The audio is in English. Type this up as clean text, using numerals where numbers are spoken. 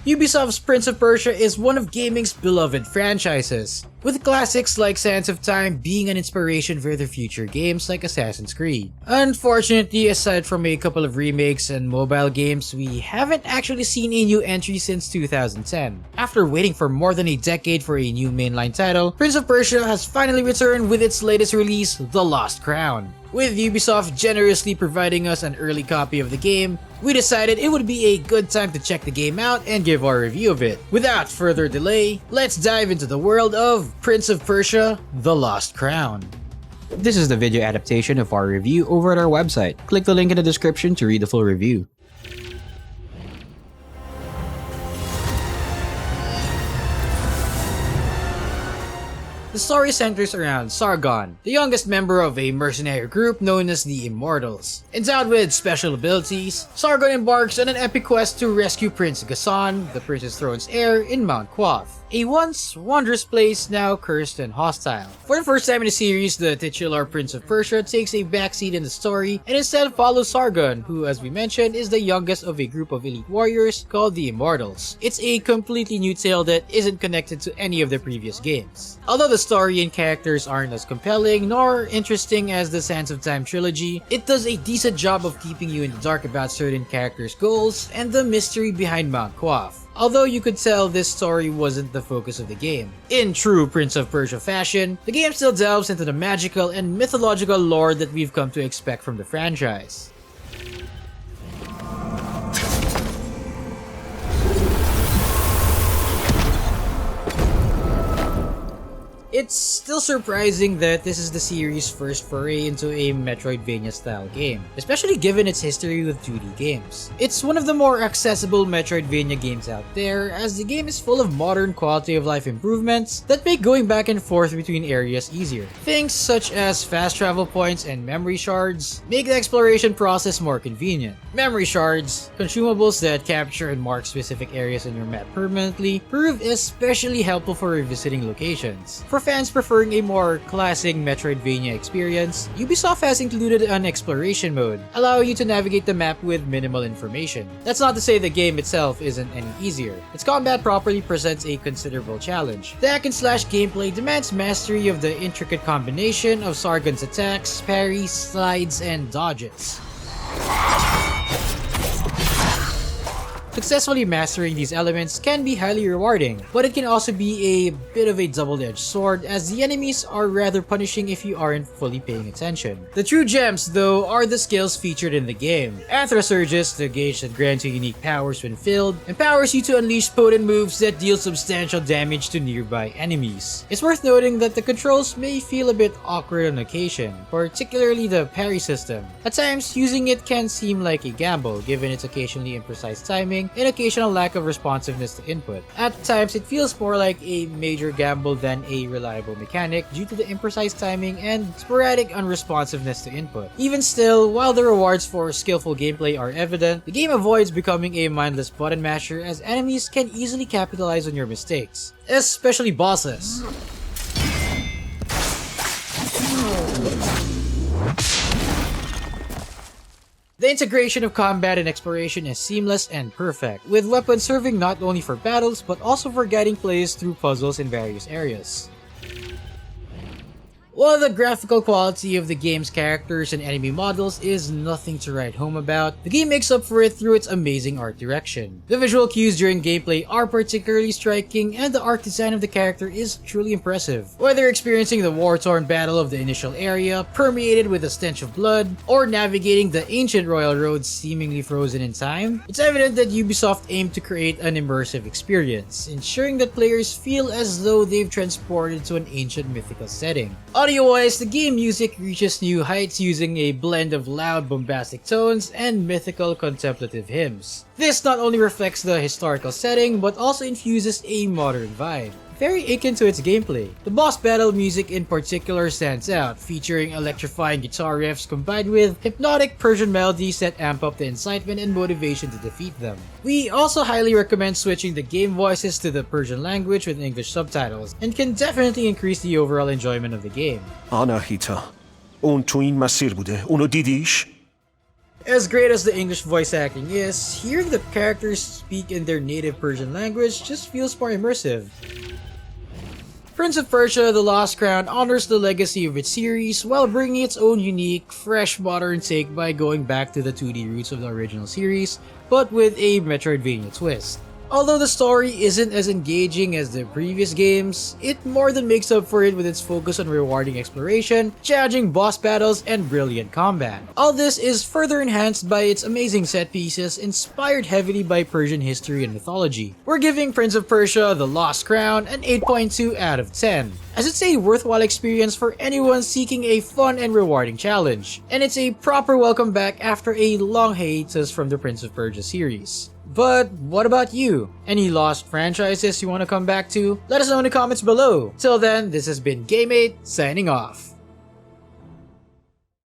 Ubisoft's Prince of Persia is one of gaming's beloved franchises, with classics like Sands of Time being an inspiration for their future games like Assassin's Creed. Unfortunately, aside from a couple of remakes and mobile games, we haven't actually seen a new entry since 2010. After waiting for more than a decade for a new mainline title, Prince of Persia has finally returned with its latest release, The Lost Crown. With Ubisoft generously providing us an early copy of the game, we decided it would be a good time to check the game out and give our review of it. Without further delay, let's dive into the world of Prince of Persia: The Lost Crown. This is the video adaptation of our review over at our website. Click the link in the description to read the full review. The story centers around Sargon, the youngest member of a mercenary group known as the Immortals. Endowed with special abilities, Sargon embarks on an epic quest to rescue Prince Ghassan, the Prince's throne's heir, in Mount Quath, a once wondrous place now cursed and hostile. For the first time in the series, the titular Prince of Persia takes a backseat in the story and instead follows Sargon, who, as we mentioned, is the youngest of a group of elite warriors called the Immortals. It's a completely new tale that isn't connected to any of the previous games. Although the story and characters aren't as compelling nor interesting as the Sands of Time trilogy, it does a decent job of keeping you in the dark about certain characters' goals and the mystery behind Mount Quath. Although you could tell this story wasn't the focus of the game. In true Prince of Persia fashion, the game still delves into the magical and mythological lore that we've come to expect from the franchise. It's still surprising that this is the series' first foray into a Metroidvania-style game, especially given its history with 2D games. It's one of the more accessible Metroidvania games out there, as the game is full of modern quality-of-life improvements that make going back and forth between areas easier. Things such as fast travel points and memory shards make the exploration process more convenient. Memory shards, consumables that capture and mark specific areas on your map permanently, prove especially helpful for revisiting locations. For fans preferring a more classic Metroidvania experience, Ubisoft has included an exploration mode, allowing you to navigate the map with minimal information. That's not to say the game itself isn't any easier. Its combat properly presents a considerable challenge. The hack and slash gameplay demands mastery of the intricate combination of Sargon's attacks, parries, slides, and dodges. Successfully mastering these elements can be highly rewarding, but it can also be a bit of a double-edged sword as the enemies are rather punishing if you aren't fully paying attention. The true gems, though, are the skills featured in the game. Anthrasurgus, the gauge that grants you unique powers when filled, empowers you to unleash potent moves that deal substantial damage to nearby enemies. It's worth noting that the controls may feel a bit awkward on occasion, particularly the parry system. At times, using it can seem like a gamble given its occasionally imprecise timing and occasional lack of responsiveness to input. At times, it feels more like a major gamble than a reliable mechanic due to the imprecise timing and sporadic unresponsiveness to input. Even still, while the rewards for skillful gameplay are evident, the game avoids becoming a mindless button masher as enemies can easily capitalize on your mistakes, especially bosses. The integration of combat and exploration is seamless and perfect, with weapons serving not only for battles but also for guiding players through puzzles in various areas. While the graphical quality of the game's characters and enemy models is nothing to write home about, the game makes up for it through its amazing art direction. The visual cues during gameplay are particularly striking, and the art design of the character is truly impressive. Whether experiencing the war-torn battle of the initial area, permeated with a stench of blood, or navigating the ancient royal roads seemingly frozen in time, it's evident that Ubisoft aimed to create an immersive experience, ensuring that players feel as though they've transported to an ancient mythical setting. Audio-wise, the game music reaches new heights using a blend of loud, bombastic tones and mythical contemplative hymns. This not only reflects the historical setting, but also infuses a modern vibe, very akin to its gameplay. The boss battle music in particular stands out, featuring electrifying guitar riffs combined with hypnotic Persian melodies that amp up the incitement and motivation to defeat them. We also highly recommend switching the game voices to the Persian language with English subtitles, and can definitely increase the overall enjoyment of the game. آناهیتا اون تو این مسیر بوده. اونو دیدیش؟ As great as the English voice acting is, hearing the characters speak in their native Persian language just feels more immersive. Prince of Persia: The Lost Crown honors the legacy of its series while bringing its own unique, fresh modern take by going back to the 2D roots of the original series, but with a Metroidvania twist. Although the story isn't as engaging as the previous games, it more than makes up for it with its focus on rewarding exploration, challenging boss battles, and brilliant combat. All this is further enhanced by its amazing set pieces inspired heavily by Persian history and mythology. We're giving Prince of Persia: The Lost Crown an 8.2 out of 10, as it's a worthwhile experience for anyone seeking a fun and rewarding challenge, and it's a proper welcome back after a long hiatus from the Prince of Persia series. But what about you? Any lost franchises you want to come back to? Let us know in the comments below. Till then, this has been GameMate signing off.